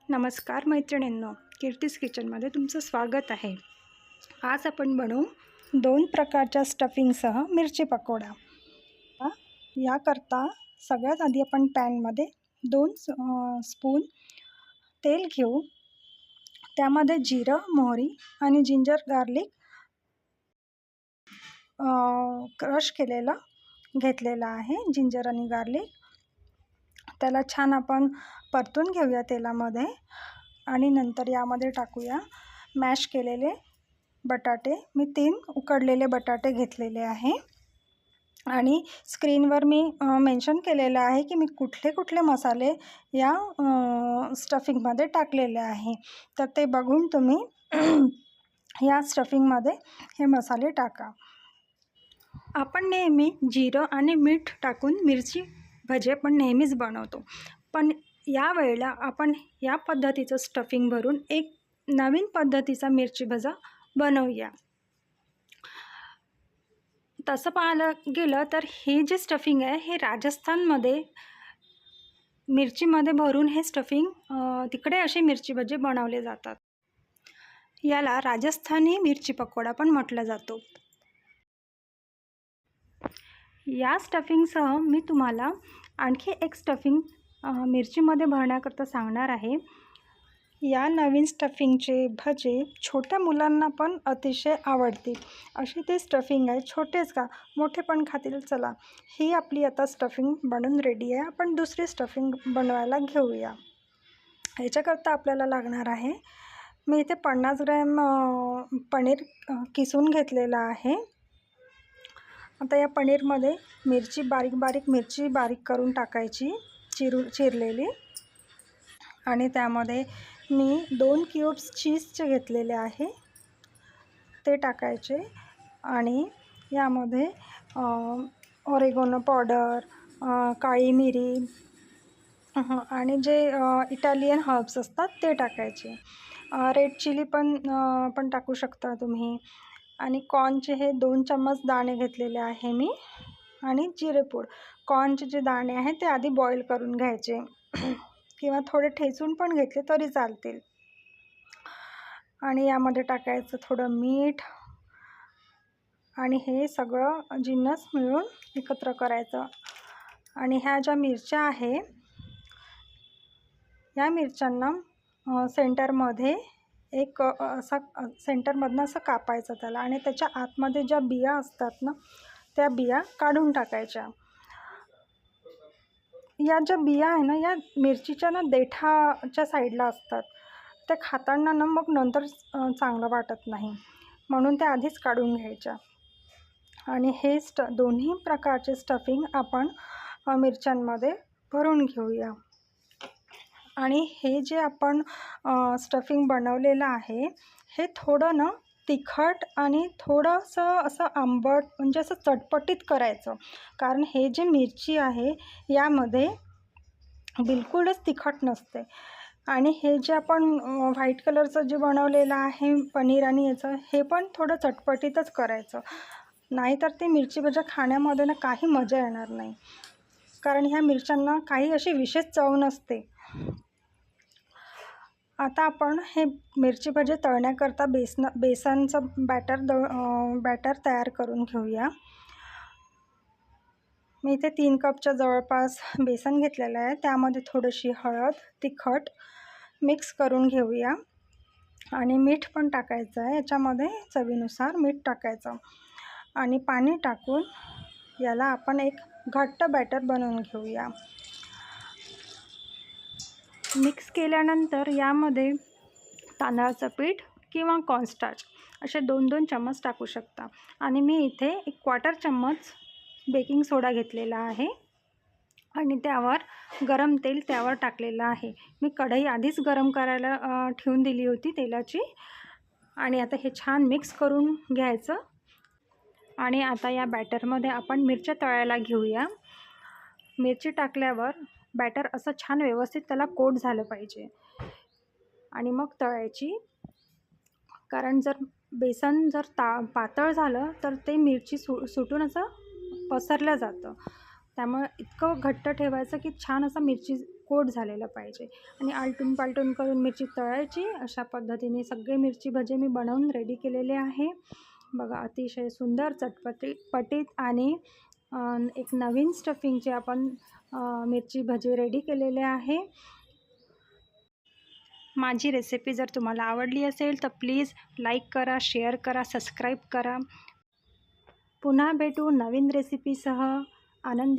नमस्कार मैत्रिणींनो, कीर्तीज किचनमध्ये तुमचं स्वागत आहे। आज आपण बनवू 2 प्रकारच्या स्टफिंगसह मिरची पकोडा। याकरता सगळ्यात आधी आपण पॅनमध्ये 2 स्पून तेल घेऊ। त्यामध्ये जिरं, मोहरी आणि जिंजर गार्लिक क्रश केलेलं घेतलेलं आहे। जिंजर आणि गार्लिक त्याला छान आपण परतून घेऊया तेलामध्ये आणि नंतर यामध्ये टाकूया मॅश केलेले बटाटे। मी 3 उकडलेले बटाटे घेतलेले आहे आणि स्क्रीनवर मी मेन्शन केलेलं आहे की मी कुठले मसाले या स्टफिंगमध्ये टाकलेले आहे, तर ते बघून तुम्ही या स्टफिंगमध्ये हे मसाले टाका। आपण नेहमी जिरं आणि मीठ टाकून मिरची भजे पण नेहमीच बनवतो, पण या वेळेला आपण या पद्धतीचं स्टफिंग भरून एक नवीन पद्धतीचा मिरची भजा बनवूया। तसं पाहायला गेलं तर हे जे स्टफिंग आहे हे राजस्थानमध्ये मिरचीमध्ये भरून हे स्टफिंग तिकडे असे मिरची भजे बनवले जातात। याला राजस्थानी मिरची पकोडा पण म्हटलं जातो। या स्टफिंगसह मी तुम्हाला आणखी एक स्टफिंग मिरचीमध्ये भरण्याकरता सांगणार आहे। या नवीन स्टफिंगचे भजे छोट्या मुलांना पण अतिशय आवडतील अशी ते स्टफिंग आहे। छोटेच का मोठे पण खातील। चला, ही आपली आता स्टफिंग बनवून रेडी आहे। आपण दुसरी स्टफिंग बनवायला घेऊया। याच्याकरता आपल्याला लागणार आहे, मी इथे 50 ग्रॅम पनीर किसून घेतलेला आहे। आता या पनीरमध्ये मिरची बारीक करून टाकायची, चिरलेली, आणि त्यामध्ये मी 2 क्यूब्स चीजचे घेतलेले आहे ते टाकायचे आणि यामध्ये ऑरेगोनो पावडर, काळी मिरी आणि जे इटालियन हर्ब्स असतात ते टाकायचे। रेड चिली पण टाकू शकता तुम्ही। आणि कॉर्नचे हे 2 चम्मच दाणे घेतलेले आहे मी, आणि जिरेपूड। कॉर्नचे जे दाणे आहेत ते आधी बॉईल करून घ्यायचे किंवा थोडे ठेचून पण घेतले तरी चालतील। आणि यामध्ये टाकायचं थोडं मीठ आणि हे सगळं जिन्नस मिळून एकत्र करायचं। आणि ह्या ज्या मिरच्या आहे या मिरच्यांना सेंटरमध्ये एक सेंटरमधनं असं कापायचं त्याला, आणि त्याच्या आतमध्ये ज्या बिया असतात ना त्या बिया काढून टाकायच्या। या ज्या बिया आहे ना या मिरचीच्या ना देठाच्या साईडला असतात, ते खाताना ना मग नंतर चांगलं वाटत नाही, म्हणून त्या आधीच काढून घ्यायच्या। आणि हे दोन्ही प्रकारचे स्टफिंग आपण मिरच्यांमध्ये भरून घेऊया। आणि हे जे आपण स्टफिंग बनवलेलं आहे हे थोडं ना तिखट आणि थोडंसं असं आंबट, म्हणजे असं चटपटीत करायचं, कारण हे जे मिरची आहे यामध्ये बिलकुलच तिखट नसते। आणि हे जे आपण व्हाईट कलरचं जे बनवलेलं आहे पनीर आणि याचं, हे पण थोडं चटपटीतच करायचं, नाहीतर ते मिरची भजी खाण्यामध्ये ना काही मजा येणार नाही, कारण ह्या मिरच्यांना काही अशी विशेष चव नसते। आता आपण हे मिरची भजी तळण्याकरता बेसनचं बॅटर तयार करून घेऊया। मी इथे 3 कपच्या जवळपास बेसन घेतलेलं आहे, त्यामध्ये थोडीशी हळद, तिखट मिक्स करून घेऊया आणि मीठ पण टाकायचं आहे। याच्यामध्ये चवीनुसार मीठ टाकायचं आणि पाणी टाकून याला आपण एक घट्ट बॅटर बनवून घेऊया। मिक्स केल्यानंतर यामध्ये तांदळाचं पीठ किंवा कॉर्नस्टार्च असे 2-2 चम्मच टाकू शकता। आणि मी इथे 1/4 चम्मच बेकिंग सोडा घेतलेला आहे आणि त्यावर गरम तेल त्यावर टाकलेलं आहे। मी कढई आधीच गरम करायला ठेवून दिली होती तेलाची। आणि आता हे छान मिक्स करून घ्यायचं। आणि आता या बॅटरमध्ये आपण मिरच्या तळायला घेऊया। मिरची टाकल्यावर बॅटर असं छान व्यवस्थित त्याला कोट झालं पाहिजे आणि मग तळायची, कारण जर बेसन पातळ झालं तर ते मिरची सुटून असं पसरलं जातं, त्यामुळे इतकं घट्ट ठेवायचं की छान असं मिरची कोट झालेलं पाहिजे. आणि आलटून पालटून करून मिरची तळायची. अशा पद्धतीने सगळे मिरची भजे मी बनवून रेडी केलेले आहे. बघा, अतिशय सुंदर पटीत आणि एक नवीन स्टफिंगचे आपण मिरची भजे रेडी केलेले आहे. माझी रेसिपी जर तुम्हाला आवडली असेल तर प्लीज लाईक करा, शेअर करा, सबस्क्राईब करा. पुन्हा भेटू नवीन रेसिपीसह. आनंदी